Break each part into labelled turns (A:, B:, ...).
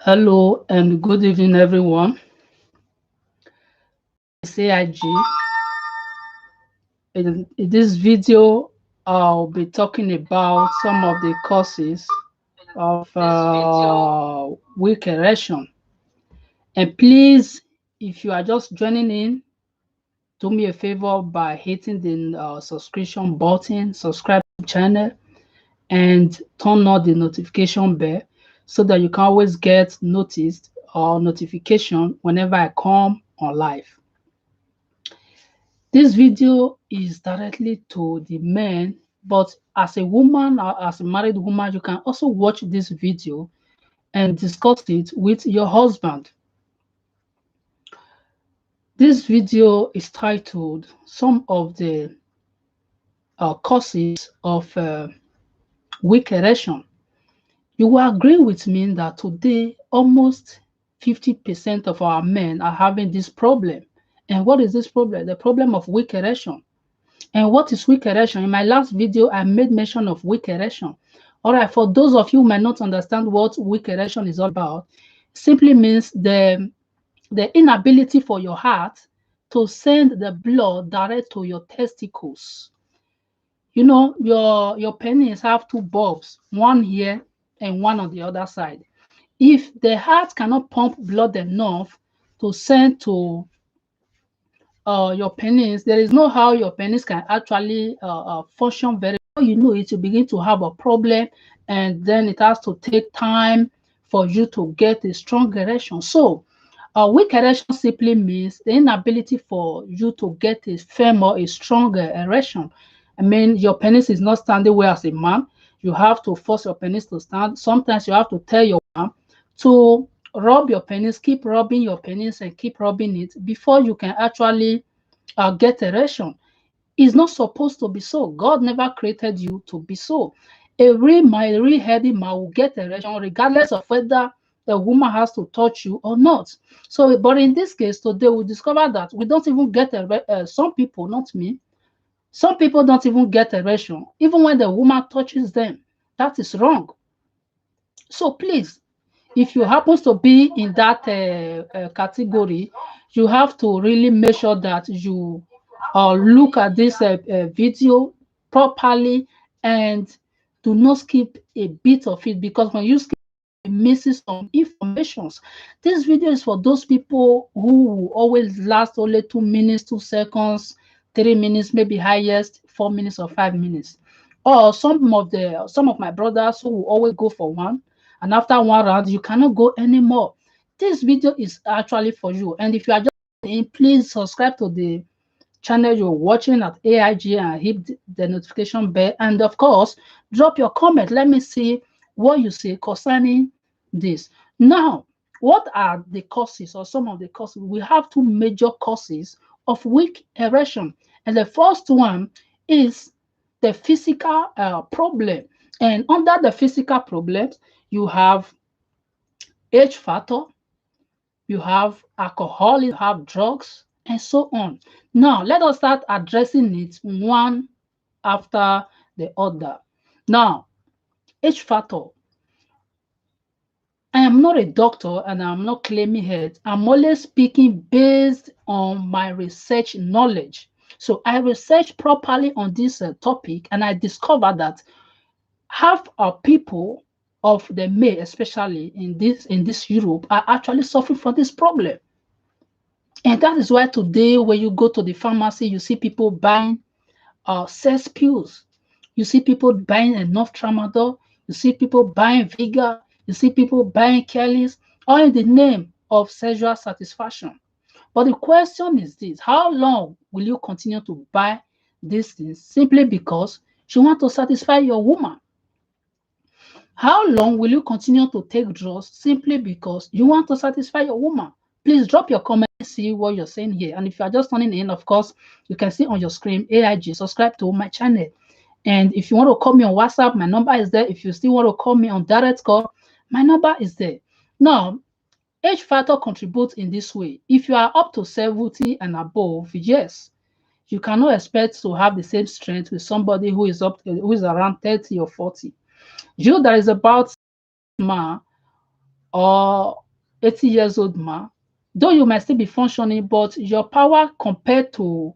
A: Hello and good evening, everyone. It's AIG. In this video, I'll be talking about some of the causes of weak erection. And please, if you are just joining in, do me a favor by hitting the subscription button, subscribe to the channel, and turn on the notification bell so that you can always get noticed or notification whenever I come on live. This video is directly to the men, but as a woman or as a married woman, you can also watch this video and discuss it with your husband. This video is titled Some of the Causes of Weak Erection. You will agree with me that today almost 50% of our men are having this problem. And what is this problem? The problem of weak erection. And what is weak erection? In my last video, I made mention of weak erection. All right, for those of you who might not understand what weak erection is all about, simply means the inability for your heart to send the blood direct to your testicles. You know, your penis have two bulbs, one here and one on the other side. If the heart cannot pump blood enough to send to your penis, there is no how your penis can actually function very well. You know it, you begin to have a problem, and then it has to take time for you to get a strong erection. So weak erection simply means the inability for you to get a firm or a stronger erection. I mean, your penis is not standing well as a man. You have to force your penis to stand. Sometimes you have to tell your man to rub your penis, keep rubbing your penis and keep rubbing it before you can actually get erection. It's not supposed to be so. God never created you to be so. A real healthy man will get erection regardless of whether the woman has to touch you or not. So, but in this case, today we discover that we don't even get some people, not me, some people don't even get erection, even when the woman touches them. That is wrong. So please, if you happen to be in that category, you have to really make sure that you look at this video properly and do not skip a bit of it, because when you skip, it misses some informations. This video is for those people who will always last only 2 minutes, 2 seconds, 3 minutes, maybe highest 4 minutes or 5 minutes. Or some of my brothers who will always go for one, and after one round you cannot go anymore. This video is actually for you. And if you are just in, please subscribe to the channel you're watching at AIG and hit the notification bell, and of course drop your comment. Let me see what you say concerning this. Now, what are the causes or some of the causes? We have two major causes of weak erection, and the first one is the physical problem. And under the physical problems, you have age factor, you have alcohol, you have drugs, and so on. Now, let us start addressing it one after the other. Now, age factor. I am not a doctor and I'm not claiming it. I'm only speaking based on my research knowledge. So I researched properly on this topic, and I discovered that half of people of the male, especially in this Europe, are actually suffering from this problem. And that is why today, when you go to the pharmacy, you see people buying sex pills. You see people buying enough tramadol. You see people buying Viga. You see people buying Kellys, all in the name of sexual satisfaction. But the question is this: how long will you continue to buy these things simply because you want to satisfy your woman? How long will you continue to take drugs simply because you want to satisfy your woman? Please drop your comment and see what you're saying here. And if you are just turning in, of course, you can see on your screen AIG. Subscribe to my channel. And if you want to call me on WhatsApp, my number is there. If you still want to call me on direct call, my number is there. Now, age factor contributes in this way. If you are up to 70 and above, yes, you cannot expect to have the same strength with somebody who is around 30 or 40. You that is about man or 80 years old man, though you might still be functioning, but your power compared to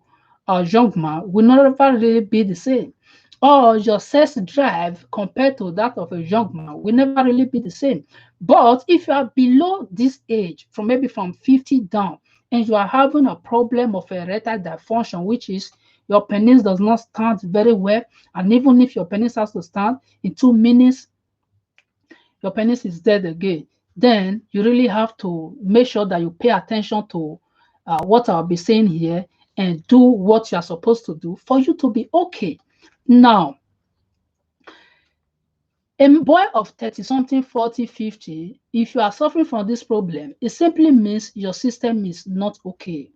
A: a young man will never really be the same. Or your sex drive compared to that of a young man will never really be the same. But if you are below this age, from maybe from 50 down, and you are having a problem of erectile dysfunction, which is your penis does not stand very well, and even if your penis has to stand in 2 minutes, your penis is dead again, then you really have to make sure that you pay attention to what I'll be saying here and do what you are supposed to do for you to be okay. Now, a boy of 30 something, 40, 50, if you are suffering from this problem, it simply means your system is not okay.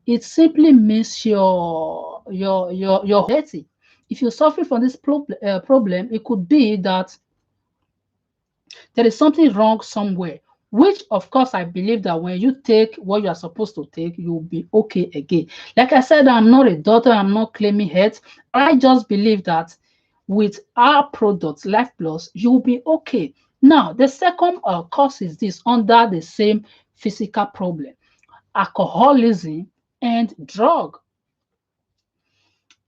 A: It simply means you're healthy. If you're suffering from this problem, it could be that there is something wrong somewhere, which of course I believe that when you take what you are supposed to take, you'll be okay again. Like I said, I'm not a doctor, I'm not claiming health. I just believe that with our product, Life Plus, you'll be okay. Now, the second cause is this under the same physical problem: alcoholism and drug.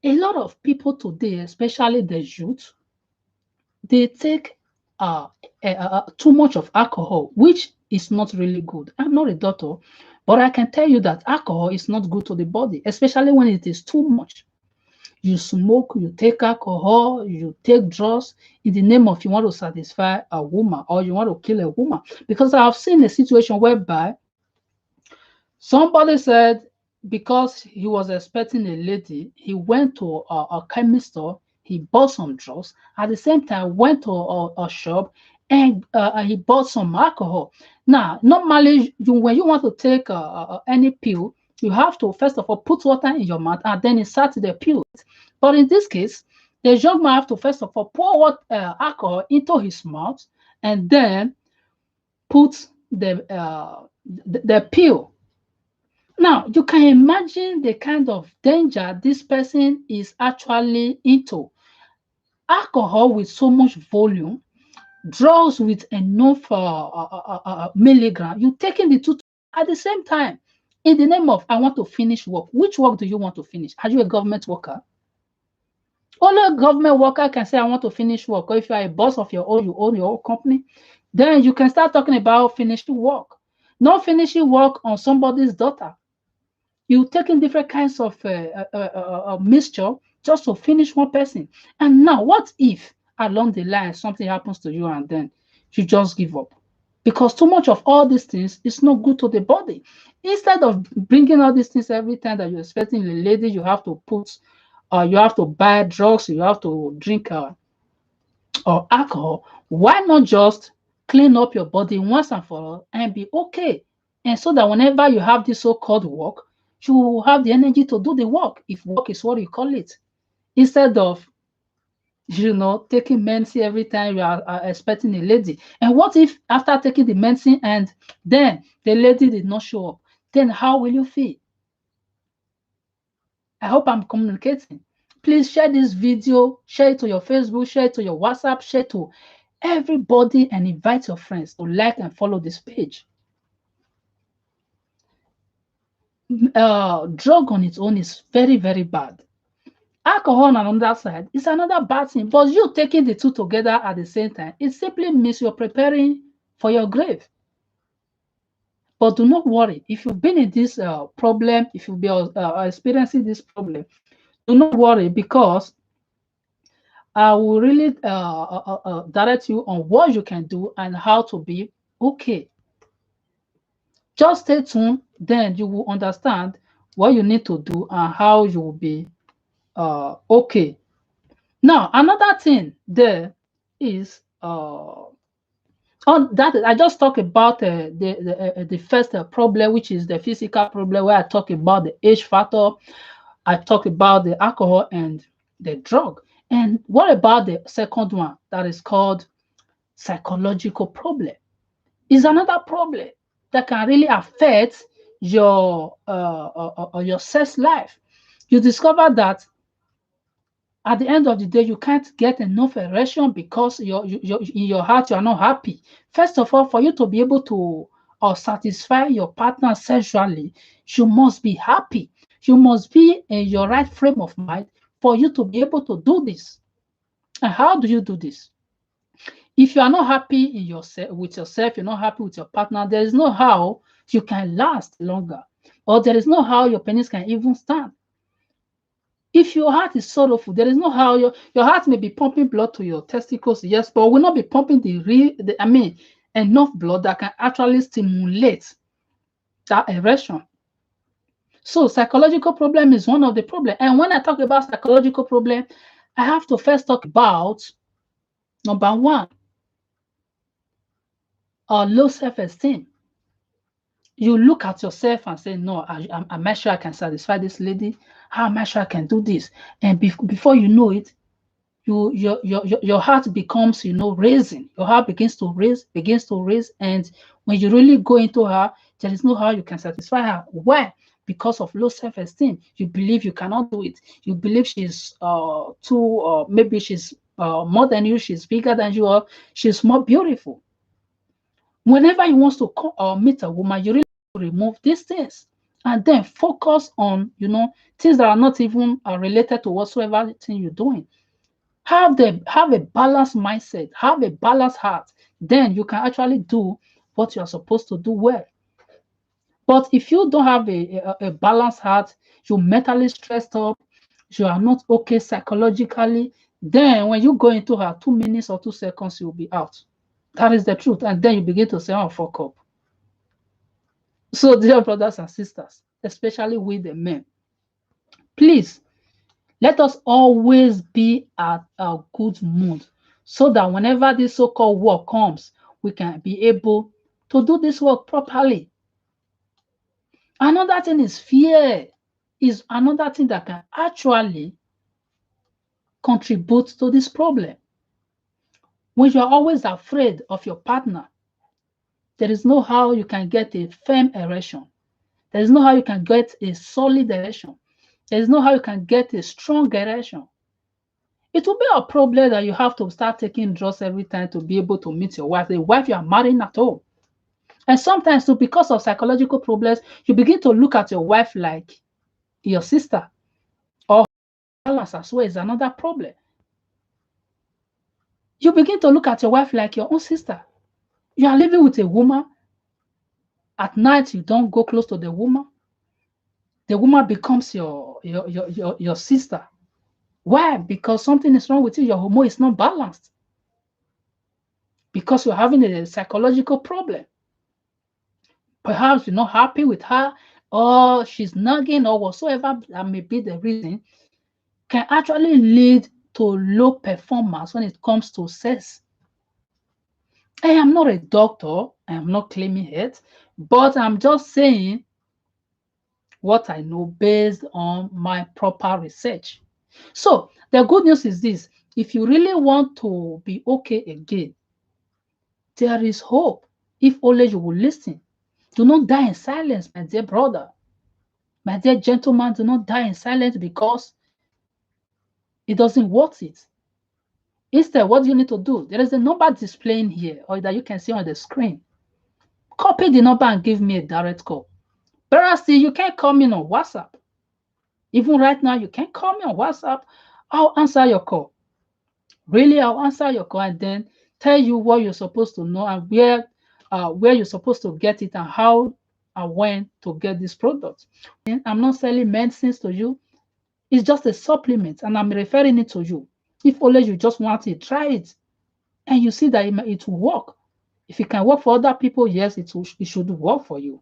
A: A lot of people today, especially the youth, they take too much of alcohol, which is not really good. I'm not a doctor, but I can tell you that alcohol is not good to the body, especially when it is too much. You smoke, you take alcohol, you take drugs in the name of you want to satisfy a woman or you want to kill a woman. Because I've seen a situation whereby somebody said because he was expecting a lady, he went to a chemist store, he bought some drugs, at the same time went to a shop and he bought some alcohol. Now, normally, when you want to take any pill, you have to first of all put water in your mouth and then insert the pill. But in this case, the young man have to first of all pour alcohol into his mouth and then put the pill. Now, you can imagine the kind of danger this person is actually into. Alcohol with so much volume, drugs with enough milligram, you taking the two at the same time in the name of I want to finish work. Which work do you want to finish? Are you a government worker? Only a government worker can say I want to finish work. Or if you are a boss of your own, you own your own company, then you can start talking about finishing work. Not finishing work on somebody's daughter. You taking different kinds of mixture just to finish one person. And now, what if along the line something happens to you and then you just give up? Because too much of all these things is not good to the body. Instead of bringing all these things every time that you're expecting a lady, you have to put, you have to buy drugs, you have to drink or alcohol. Why not just clean up your body once and for all and be okay? And so that whenever you have this so-called work, you will have the energy to do the work, if work is what you call it, instead of taking medicine every time you are expecting a lady. And what if after taking the medicine and then the lady did not show up? Then how will you feel? I hope I'm communicating. Please share this video, share it to your Facebook, share it to your WhatsApp, share it to everybody and invite your friends to like and follow this page. Drug on its own is very, very bad. Alcohol on another side is another bad thing, but you taking the two together at the same time, it simply means you're preparing for your grave. But do not worry, if you've been in this problem, if you've been experiencing this problem, do not worry, because I will really direct you on what you can do and how to be okay. Just stay tuned, then you will understand what you need to do and how you will be okay. Now, another thing there is on that I just talked about the first problem, which is the physical problem, where I talk about the age factor, I talk about the alcohol and the drug. And what about the second one that is called psychological problem? Is another problem that can really affect your sex life. You discover that At the end of the day, you can't get enough erection because in your heart, you are not happy. First of all, for you to be able to satisfy your partner sexually, you must be happy. You must be in your right frame of mind for you to be able to do this. And how do you do this? If you are not happy in yourself with yourself, you're not happy with your partner, there is no how you can last longer, or there is no how your penis can even stand. If your heart is sorrowful, there is no how your heart may be pumping blood to your testicles, yes, but will not be pumping enough blood that can actually stimulate that erection. So psychological problem is one of the problems. And when I talk about psychological problem, I have to first talk about number one, low self-esteem. You look at yourself and say, no, am I sure I can satisfy this lady? How am I sure I can do this? And before you know it, your heart becomes, raising. Your heart begins to raise. And when you really go into her, there is no how you can satisfy her. Why? Because of low self-esteem. You believe you cannot do it. You believe she's maybe she's more than you, she's bigger than you, or she's more beautiful. Whenever you want to meet a woman, you really remove these things and then focus on, things that are not even related to whatsoever thing you're doing. Have a balanced mindset, have a balanced heart. Then you can actually do what you are supposed to do well. But if you don't have a balanced heart, you're mentally stressed up, you are not okay psychologically, then when you go into her 2 minutes or 2 seconds, you'll be out. That is the truth. And then you begin to say, oh, fuck up. So, dear brothers and sisters, especially with the men, please let us always be at a good mood so that whenever this so-called work comes, we can be able to do this work properly. Another thing is fear, is another thing that can actually contribute to this problem. When you are always afraid of your partner, there is no how you can get a firm erection. There is no how you can get a solid erection. There is no how you can get a strong erection. It will be a problem that you have to start taking drugs every time to be able to meet your wife, the wife you are marrying at home. And sometimes too, because of psychological problems, you begin to look at your wife like your sister, or balance as well is another problem. You begin to look at your wife like your own sister. You are living with a woman. At night, you don't go close to the woman. The woman becomes your sister. Why? Because something is wrong with you. Your hormone is not balanced. Because you're having a psychological problem. Perhaps you're not happy with her, or she's nagging, or whatsoever that may be the reason, can actually lead to low performance when it comes to sex. I am not a doctor. I am not claiming it, but I'm just saying what I know based on my proper research. So the good news is this: if you really want to be okay again, there is hope if only you will listen. Do not die in silence, my dear brother. My dear gentleman, do not die in silence because it doesn't worth it. Instead, what do you need to do? There is a number displaying here, or that you can see on the screen. Copy the number and give me a direct call. Better still, you can call me on WhatsApp. Even right now, you can call me on WhatsApp. I'll answer your call. Really, I'll answer your call and then tell you what you're supposed to know and where you're supposed to get it and how and when to get this product. And I'm not selling medicines to you. It's just a supplement, and I'm referring it to you. If only you just want to try it, and you see that it will work. If it can work for other people, yes, it should work for you.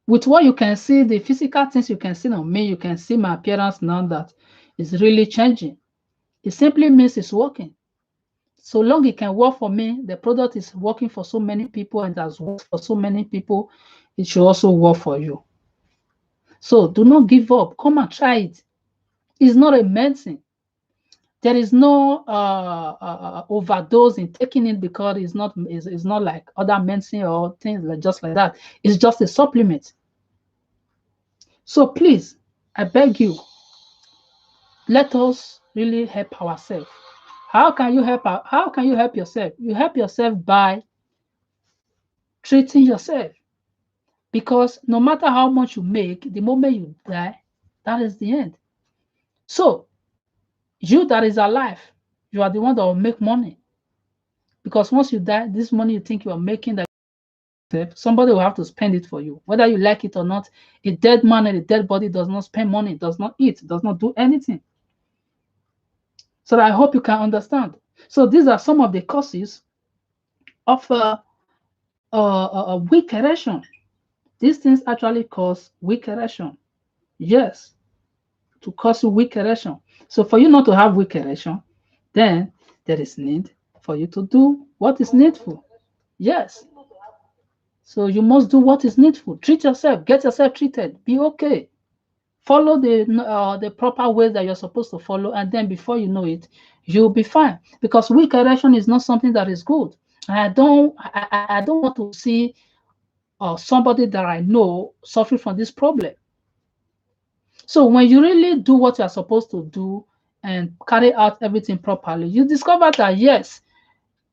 A: With what you can see, the physical things you can see on me, you can see my appearance now that is really changing. It simply means it's working. So long it can work for me, the product is working for so many people and has worked for so many people, it should also work for you. So do not give up. Come and try it. It's not a medicine. There is no overdose in taking it because it's not like other medicine or things like just like that. It's just a supplement. So please, I beg you, let us really help ourselves. How can you help? How can you help yourself? You help yourself by treating yourself. Because no matter how much you make, the moment you die, that is the end. So you that is alive, you are the one that will make money. Because once you die, this money you think you are making, that somebody will have to spend it for you. Whether you like it or not, a dead man and a dead body does not spend money, does not eat, does not do anything. So I hope you can understand. So these are some of the causes of weak erection. These things actually cause weak erection. Yes, to cause you weak erection. So for you not to have weak erection, then there is need for you to do what is needful. Yes. So you must do what is needful. Treat yourself. Get yourself treated. Be okay. Follow the proper ways that you're supposed to follow, and then before you know it, you'll be fine. Because weak erection is not something that is good. I don't want to see somebody that I know suffering from this problem. So when you really do what you're supposed to do and carry out everything properly, you discover that yes,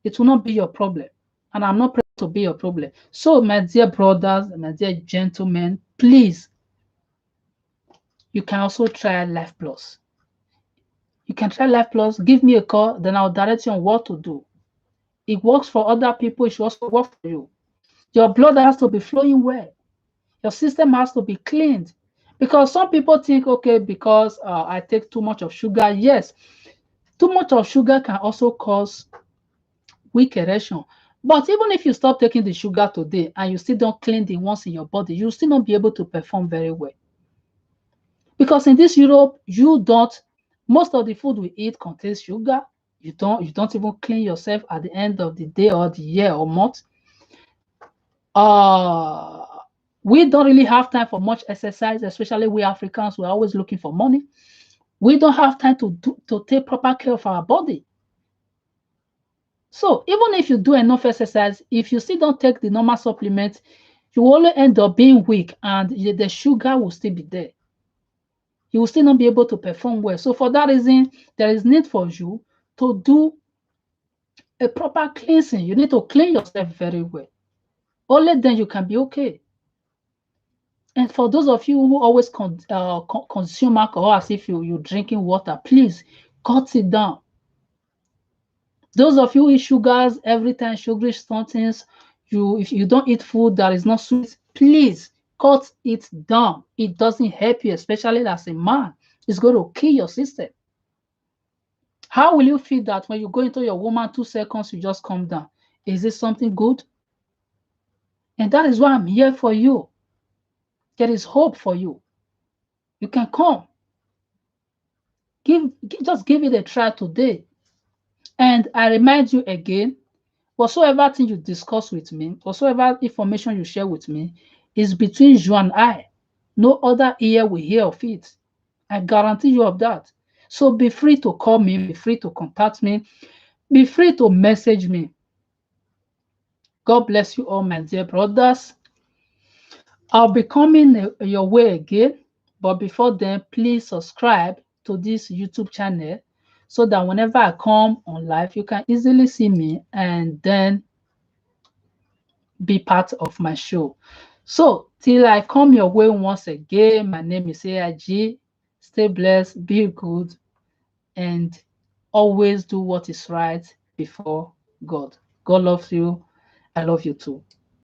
A: it will not be your problem. And I'm not praying to be your problem. So my dear brothers, my dear gentlemen, please, you can also try Life Plus. You can try Life Plus, give me a call, then I'll direct you on what to do. It works for other people, it should also work for you. Your blood has to be flowing well. Your system has to be cleaned. Because some people think, okay, because I take too much of sugar. Yes, too much of sugar can also cause weak erection. But even if you stop taking the sugar today and you still don't clean the ones in your body, you'll still not be able to perform very well. Because in this Europe, most of the food we eat contains sugar. You don't even clean yourself at the end of the day or the year or month. Uh, we don't really have time for much exercise, especially we Africans. We're always looking for money. We don't have time to take proper care of our body. So even if you do enough exercise, if you still don't take the normal supplement, you will only end up being weak and the sugar will still be there. You will still not be able to perform well. So for that reason, there is need for you to do a proper cleansing. You need to clean yourself very well. Only then you can be okay. And for those of you who always consume alcohol as if you're drinking water, please cut it down. Those of you who eat sugars every time, sugary things, if you don't eat food that is not sweet, please cut it down. It doesn't help you, especially as a man. It's going to kill your system. How will you feel that when you go into your woman 2 seconds, you just come down? Is this something good? And that is why I'm here for you. There is hope for you. You can come. Just give it a try today. And I remind you again, whatsoever thing you discuss with me, whatsoever information you share with me, is between you and I. No other ear will hear of it. I guarantee you of that. So be free to call me, be free to contact me, be free to message me. God bless you all, my dear brothers. I'll be coming your way again, but before then, please subscribe to this YouTube channel so that whenever I come on live, you can easily see me and then be part of my show. So till I come your way once again, my name is AIG. Stay blessed, be good, and always do what is right before God. God loves you. I love you too.